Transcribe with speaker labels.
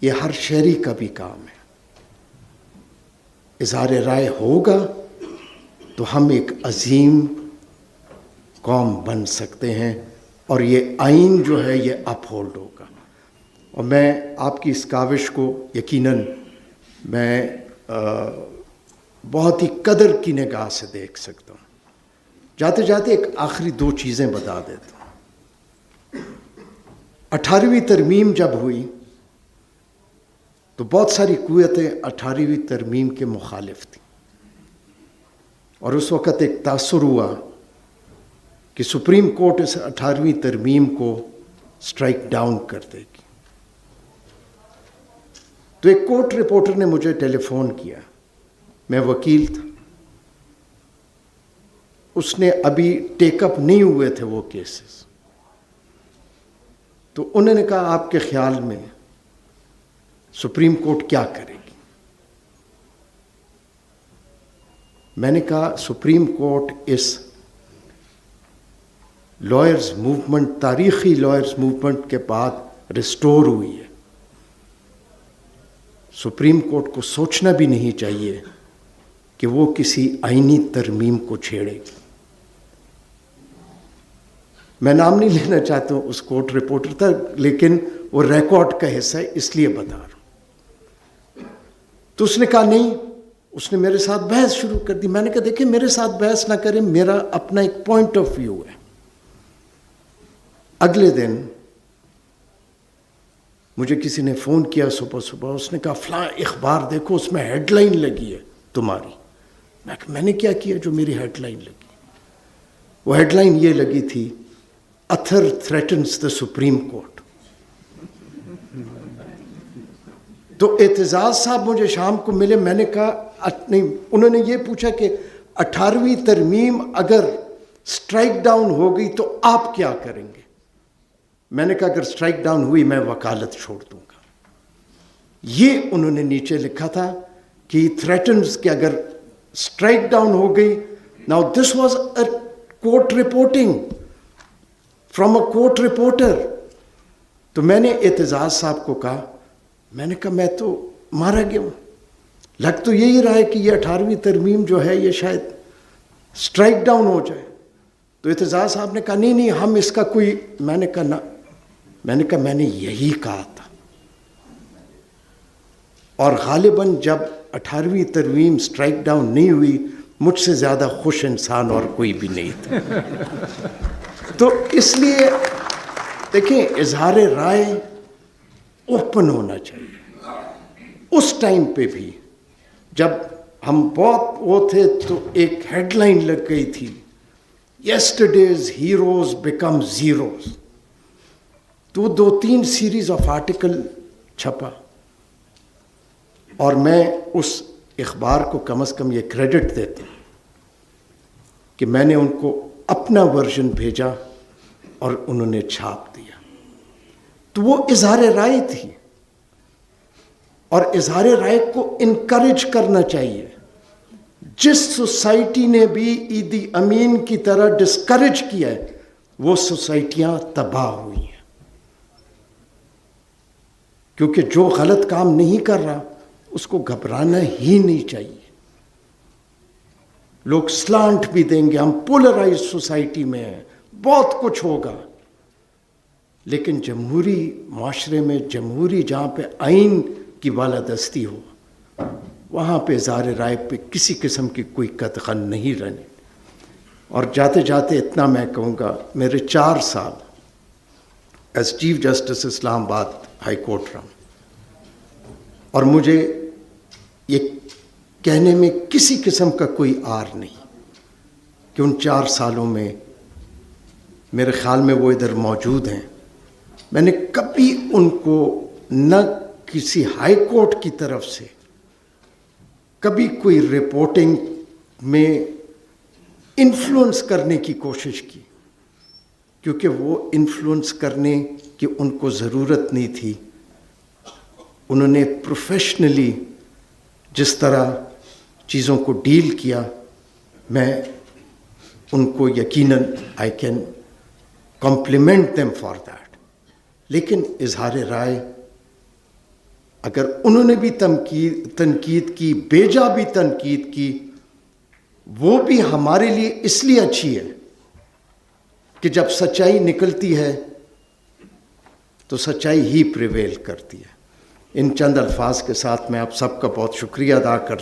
Speaker 1: یہ ہر شہری کا بھی کام ہے. اظہار رائے ہوگا تو ہم ایک عظیم قوم بن سکتے ہیں اور یہ آئین جو ہے یہ اپ ہولڈ ہوگا. اور میں آپ کی اس کاوش کو یقیناً میں بہت ہی قدر کی نگاہ سے دیکھ سکتا ہوں. جاتے جاتے ایک آخری 2 چیزیں بتا دیتا ہوں. 18ویں ترمیم جب ہوئی تو بہت ساری قوتیں 18ویں ترمیم کے مخالف تھیں، اور اس وقت ایک تاثر ہوا کہ سپریم کورٹ اس 18ویں ترمیم کو سٹرائک ڈاؤن کر دے گی. تو ایک کورٹ رپورٹر نے مجھے ٹیلی فون کیا، میں وکیل تھا، اس نے ابھی ٹیک اپ نہیں ہوئے تھے وہ کیسز. تو انہوں نے کہا آپ کے خیال میں سپریم کورٹ کیا کرے گی؟ میں نے کہا سپریم کورٹ اس لائرز موومنٹ، تاریخی لائرز موومنٹ کے بعد ریسٹور ہوئی ہے. سپریم کورٹ کو سوچنا بھی نہیں چاہیے کہ وہ کسی آئینی ترمیم کو چھیڑے گی. میں نام نہیں لینا چاہتا ہوں اس کورٹ رپورٹر تھا، لیکن وہ ریکارڈ کا حصہ ہے اس لیے بتا رہا ہوں. تو اس نے کہا نہیں، اس نے میرے ساتھ بحث شروع کر دی. میں نے کہا دیکھیں میرے ساتھ بحث نہ کریں، میرا اپنا ایک پوائنٹ آف ویو ہے. اگلے دن مجھے کسی نے فون کیا صبح، اس نے کہا فلاں اخبار دیکھو اس میں ہیڈ لائن لگی ہے تمہاری. میں نے کیا کیا جو میری ہیڈ لائن لگی؟ وہ ہیڈ لائن یہ لگی تھی، اتھر تھریٹنز دا سپریم کورٹ. تو اعتزاز صاحب مجھے شام کو ملے، میں نے کہا نہیں، انہوں نے یہ پوچھا کہ 18ویں ترمیم اگر سٹرائک ڈاؤن ہو گئی تو آپ کیا کریں گے؟ میں نے کہا اگر سٹرائک ڈاؤن ہوئی میں وکالت چھوڑ دوں گا. یہ انہوں نے نیچے لکھا تھا کہ تھریٹنز کہ اگر سٹرائک ڈاؤن ہو گئی. Now this was a court reporting from a court reporter. تو میں نے اعتزاز صاحب کو کہا، میں نے کہا میں تو مارا گیا ہوں، لگ تو یہی رہا ہے کہ یہ 18ویں ترمیم جو ہے یہ شاید سٹرائک ڈاؤن ہو جائے. تو اعتزاز صاحب نے کہا نہیں ہم اس کا کوئی، میں نے کہا نہ، میں نے کہا میں نے یہی کہا تھا. اور غالباً جب 18ویں ترمیم سٹرائک ڈاؤن نہیں ہوئی، مجھ سے زیادہ خوش انسان اور کوئی بھی نہیں تھا. تو اس لیے دیکھیں اظہار رائے اوپن ہونا چاہیے. اس ٹائم پہ بھی جب ہم بہت وہ تھے تو ایک ہیڈ لائن لگ گئی تھی، یسٹرڈیز ہیروز بیکم زیروز. تو 2-3 سیریز آف آرٹیکل چھپا، اور میں اس اخبار کو کم از کم یہ کریڈٹ دیتا ہوں کہ میں نے ان کو اپنا ورژن بھیجا اور انہوں نے چھاپ دیا. تو وہ اظہار رائے تھی، اور اظہار رائے کو انکریج کرنا چاہیے. جس سوسائٹی نے بھی عیدی امین کی طرح ڈسکریج کیا ہے وہ سوسائٹیاں تباہ ہوئی ہیں، کیونکہ جو غلط کام نہیں کر رہا اس کو گھبرانا ہی نہیں چاہیے. لوگ سلانٹ بھی دیں گے، ہم پولرائز سوسائٹی میں ہیں، بہت کچھ ہوگا، لیکن جمہوری معاشرے میں، جمہوری جہاں پہ آئین کی بالادستی ہو، وہاں پہ اظہار رائے پہ کسی قسم کی کوئی قدغن نہیں رہنے. اور جاتے جاتے اتنا میں کہوں گا، میرے 4 سال ایز چیف جسٹس اسلام آباد ہائی کورٹ رہا، اور مجھے یہ کہنے میں کسی قسم کا کوئی آر نہیں کہ ان 4 سالوں میں، میرے خیال میں وہ ادھر موجود ہیں، میں نے کبھی ان کو نہ کسی ہائی کورٹ کی طرف سے کبھی کوئی رپورٹنگ میں انفلوئنس کرنے کی کوشش کی، کیونکہ وہ انفلوئنس کرنے کی ان کو ضرورت نہیں تھی. انہوں نے پروفیشنلی جس طرح چیزوں کو ڈیل کیا، میں ان کو یقیناً I can complement them for that. لیکن اظہار رائے اگر انہوں نے بھی تنقید کی، بیجا بھی تنقید کی، وہ بھی ہمارے لیے اس لیے اچھی ہے کہ جب سچائی نکلتی ہے تو سچائی ہی پریویل کرتی ہے۔ ان چند الفاظ کے ساتھ میں آپ سب کا بہت شکریہ ادا کرتا ہوں۔